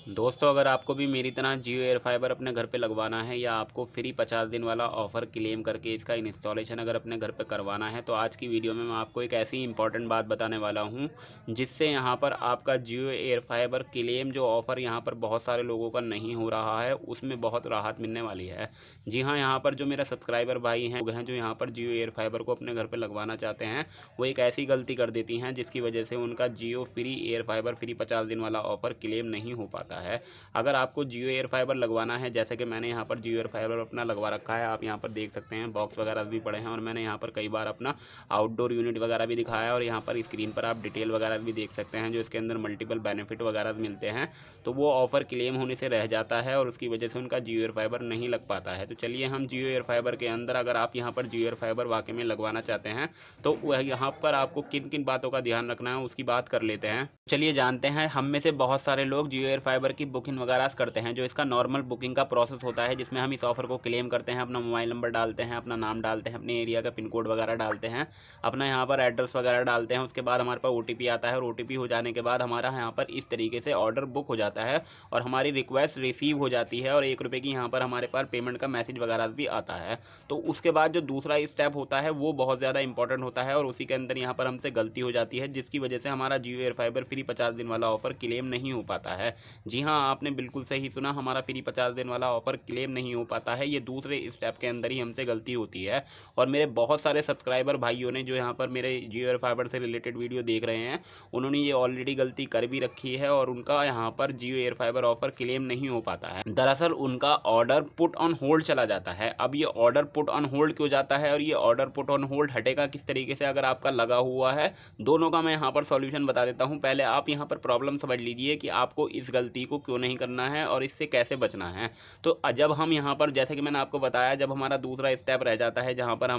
दोस्तों, अगर आपको भी मेरी तरह जियो एयर फाइबर अपने घर पे लगवाना है या आपको फ्री 50 दिन वाला ऑफ़र क्लेम करके इसका इंस्टॉलेशन अगर अपने घर पे करवाना है, तो आज की वीडियो में मैं आपको एक ऐसी इंपॉर्टेंट बात बताने वाला हूं जिससे यहां पर आपका जियो एयर फाइबर क्लेम जो ऑफ़र यहां पर बहुत सारे लोगों का नहीं हो रहा है, उसमें बहुत राहत मिलने वाली है। जी हाँ, यहाँ पर जो मेरा सब्सक्राइबर भाई हैं जो यहाँ पर जियो एयर फाइबर को अपने घर पर लगवाना चाहते हैं, वो एक ऐसी गलती कर देती हैं जिसकी वजह से उनका जियो फ्री एयर फाइबर फ्री 50 दिन वाला ऑफ़र क्लेम नहीं हो पाता है। अगर आपको जियो एयर फाइबर लगवाना है, जैसे कि मैंने यहाँ पर जियो एयर फाइबर अपना लगवा रखा है, आप यहाँ पर देख सकते हैं बॉक्स वगैरह भी पड़े हैं और मैंने यहाँ पर कई बार अपना आउटडोर यूनिट वगैरह भी दिखाया है और यहाँ पर स्क्रीन पर आप डिटेल वगैरह भी देख सकते हैं जो इसके अंदर मल्टीपल बेनिफिट वगैरह मिलते हैं। तो वो ऑफ़र क्लेम होने से रह जाता है और उसकी वजह से उनका जियो एयर फाइबर नहीं लग पाता है। तो चलिए हम जियो एयर फाइबर के अंदर, अगर आप यहाँ पर जियो एयर फाइबर वाकई में लगवाना चाहते हैं तो वह यहाँ पर आपको किन किन बातों का ध्यान रखना है उसकी बात कर लेते हैं। चलिए जानते हैं। हम में से बहुत सारे लोग जियो एयर फाइबर की बुकिंग वगैरह करते हैं, जो इसका नॉर्मल बुकिंग का प्रोसेस होता है जिसमें हम इस ऑफर को क्लेम करते हैं, अपना मोबाइल नंबर डालते हैं, अपना नाम डालते हैं, अपने एरिया का पिन कोड वगैरह डालते हैं, अपना यहाँ पर एड्रेस वगैरह डालते हैं। उसके बाद हमारे पास ओटीपी आता है और ओटीपी हो जाने के बाद हमारा यहाँ पर इस तरीके से ऑर्डर बुक हो जाता है और हमारी रिक्वेस्ट रिसीव हो जाती है और ₹1 की यहाँ पर हमारे पास पेमेंट का मैसेज वगैरह भी आता है। तो उसके बाद जो दूसरा स्टेप होता है वो बहुत ज़्यादा इंपॉर्टेंट होता है और उसी के अंदर यहाँ पर हमसे गलती हो जाती है जिसकी वजह से हमारा जियो एयर फाइबर फ्री 50 दिन वाला ऑफर क्लेम नहीं हो पाता है। जी हाँ, आपने बिल्कुल सही सुना, हमारा फ्री 50 दिन वाला ऑफर क्लेम नहीं हो पाता है। ये दूसरे स्टेप के अंदर ही हमसे गलती होती है और मेरे बहुत सारे सब्सक्राइबर भाइयों ने जो यहाँ पर मेरे जियो एयर फाइबर से रिलेटेड वीडियो देख रहे हैं, उन्होंने ये ऑलरेडी गलती कर भी रखी है और उनका यहाँ पर जियो एयर फाइबर ऑफर क्लेम नहीं हो पाता है। दरअसल उनका ऑर्डर पुट ऑन होल्ड चला जाता है। अब ये ऑर्डर पुट ऑन होल्ड क्यों जाता है और ये ऑर्डर पुट ऑन होल्ड हटेगा किस तरीके से अगर आपका लगा हुआ है, दोनों का मैं यहाँ पर सॉल्यूशन बता देता हूँ। पहले आप यहाँ पर प्रॉब्लम समझ लीजिए कि आपको इस गलती को क्यों नहीं करना है और इससे कैसे बचना है। तो जब हम यहाँ पर, जैसे कि मैंने आपको बताया, जब हमारा दूसरा स्टेप रह जाता है जहाँ पर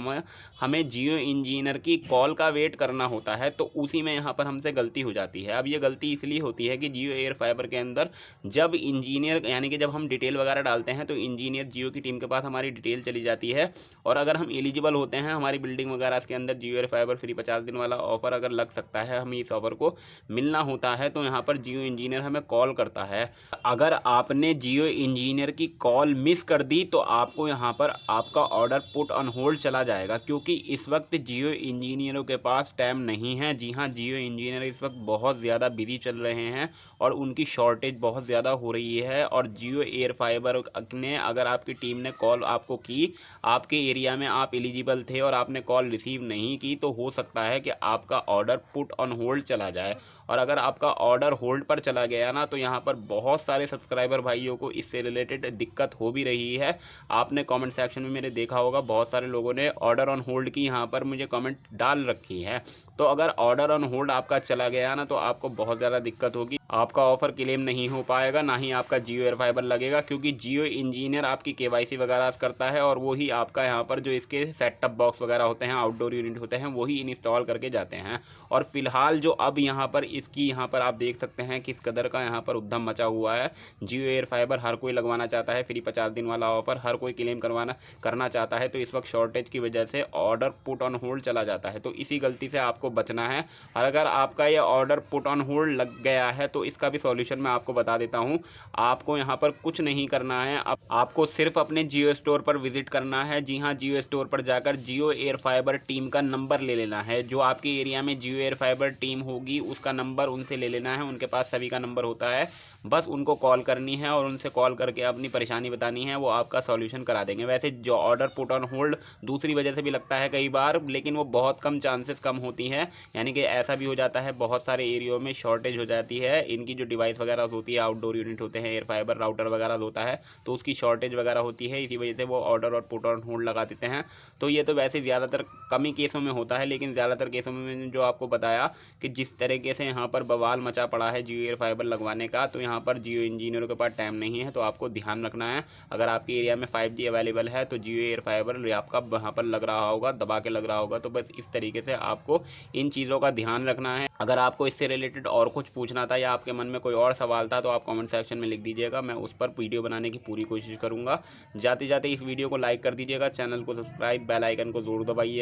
हमें जियो इंजीनियर की कॉल का वेट करना होता है, तो उसी में यहाँ पर हमसे गलती हो जाती है। अब ये गलती इसलिए होती है कि जियो एयर फाइबर के अंदर जब इंजीनियर, यानी कि जब हम डिटेल वगैरह डालते हैं तो इंजीनियर जियो की टीम के पास हमारी डिटेल चली जाती है और अगर हम एलिजिबल होते हैं, हमारी बिल्डिंग वगैरह के अंदर जियो एयर फाइबर फ्री 50 दिन वाला ऑफर अगर लग सकता है, हमें इस ऑफर को मिलना होता है, तो यहाँ पर जियो इंजीनियर हमें कॉल करता है। अगर आपने जियो इंजीनियर की कॉल मिस कर दी तो आपको यहाँ पर आपका ऑर्डर पुट ऑन होल्ड चला जाएगा, क्योंकि इस वक्त जियो इंजीनियरों के पास टाइम नहीं है। जी हाँ, जियो इंजीनियर इस वक्त बहुत ज़्यादा बिजी चल रहे हैं और उनकी शॉर्टेज बहुत ज़्यादा हो रही है और जियो एयर फाइबर ने, अगर आपकी टीम ने कॉल आपको की, आपके एरिया में आप एलिजिबल थे और आपने कॉल रिसीव नहीं की, तो हो सकता है कि आपका ऑर्डर पुट ऑन होल्ड चला जाए। और अगर आपका ऑर्डर होल्ड पर चला गया ना, तो यहाँ पर बहुत सारे सब्सक्राइबर भाइयों को इससे रिलेटेड दिक्कत हो भी रही है। आपने कमेंट सेक्शन में मेरे देखा होगा, बहुत सारे लोगों ने ऑर्डर ऑन होल्ड की यहाँ पर मुझे कमेंट डाल रखी है। तो अगर ऑर्डर ऑन होल्ड आपका चला गया ना, तो आपको बहुत ज़्यादा दिक्कत होगी, आपका ऑफर क्लेम नहीं हो पाएगा, ना ही आपका जियो एयर फाइबर लगेगा, क्योंकि जियो इंजीनियर आपकी केवाईसी वगैरह करता है और वही आपका यहाँ पर जो इसके सेटअप बॉक्स वगैरह होते हैं, आउटडोर यूनिट होते हैं, वही इंस्टॉल करके जाते हैं। और फिलहाल जो अब यहाँ पर इसकी, यहाँ पर आप देख सकते हैं किस कदर का यहाँ पर उद्यम मचा हुआ है। जियो एयर फाइबर हर कोई लगवाना चाहता है, फ्री 50 दिन वाला ऑफर हर कोई क्लेम करना चाहता है, तो इस वक्त शॉर्टेज की वजह से ऑर्डर पुट ऑन होल्ड चला जाता है। तो इसी गलती से आपको बचना है। और अगर आपका ये ऑर्डर पुट ऑन होल्ड लग गया है तो इसका भी सॉल्यूशन मैं आपको बता देता हूँ। आपको यहाँ पर कुछ नहीं करना है, आपको सिर्फ अपने जियो स्टोर पर विजिट करना है। जी हाँ, जियो स्टोर पर जाकर जियो एयर फाइबर टीम का नंबर ले लेना है। जो आपके एरिया में जियो एयर फाइबर टीम होगी उसका नंबर उनसे ले लेना है, उनके पास सभी का नंबर होता है। बस उनको कॉल करनी है और उनसे कॉल करके अपनी परेशानी बतानी है, वो आपका सॉल्यूशन करा देंगे। वैसे जो ऑर्डर पुट ऑन होल्ड दूसरी वजह से भी लगता है कई बार, लेकिन वो बहुत कम चांसेस कम होती हैं। यानी कि ऐसा भी हो जाता है, बहुत सारे एरियो में शॉर्टेज हो जाती है, इनकी जो डिवाइस वगैरह होती है, आउटडोर यूनिट होते हैं, एयर फाइबर राउटर वगैरह होता है, तो उसकी शॉर्टेज वगैरह होती है, इसी वजह से वो ऑर्डर और पुट ऑन होल्ड लगा देते हैं। तो ये तो वैसे ज़्यादातर कम ही केसों में होता है, लेकिन ज़्यादातर केसों में मैंने जो आपको बताया कि जिस तरीके से यहाँ पर बवाल मचा पड़ा है जियो एयर फाइबर लगवाने का, तो यहाँ पर जियो इंजीनियरों के पास टाइम नहीं है। तो आपको ध्यान रखना है, अगर आपके एरिया में 5G अवेलेबल है तो जियो एयर फाइबर आपका वहाँ पर लग रहा होगा, दबा के लग रहा होगा। तो बस इस तरीके से आपको इन चीज़ों का ध्यान रखना है। अगर आपको इससे रिलेटेड और कुछ पूछना था या आपके मन में कोई और सवाल था तो आप कमेंट सेक्शन में लिख दीजिएगा, मैं उस पर वीडियो बनाने की पूरी कोशिश करूँगा। जाते जाते इस वीडियो को लाइक कर दीजिएगा, चैनल को सब्सक्राइब, बेल आइकन को ज़रूर दबाइए।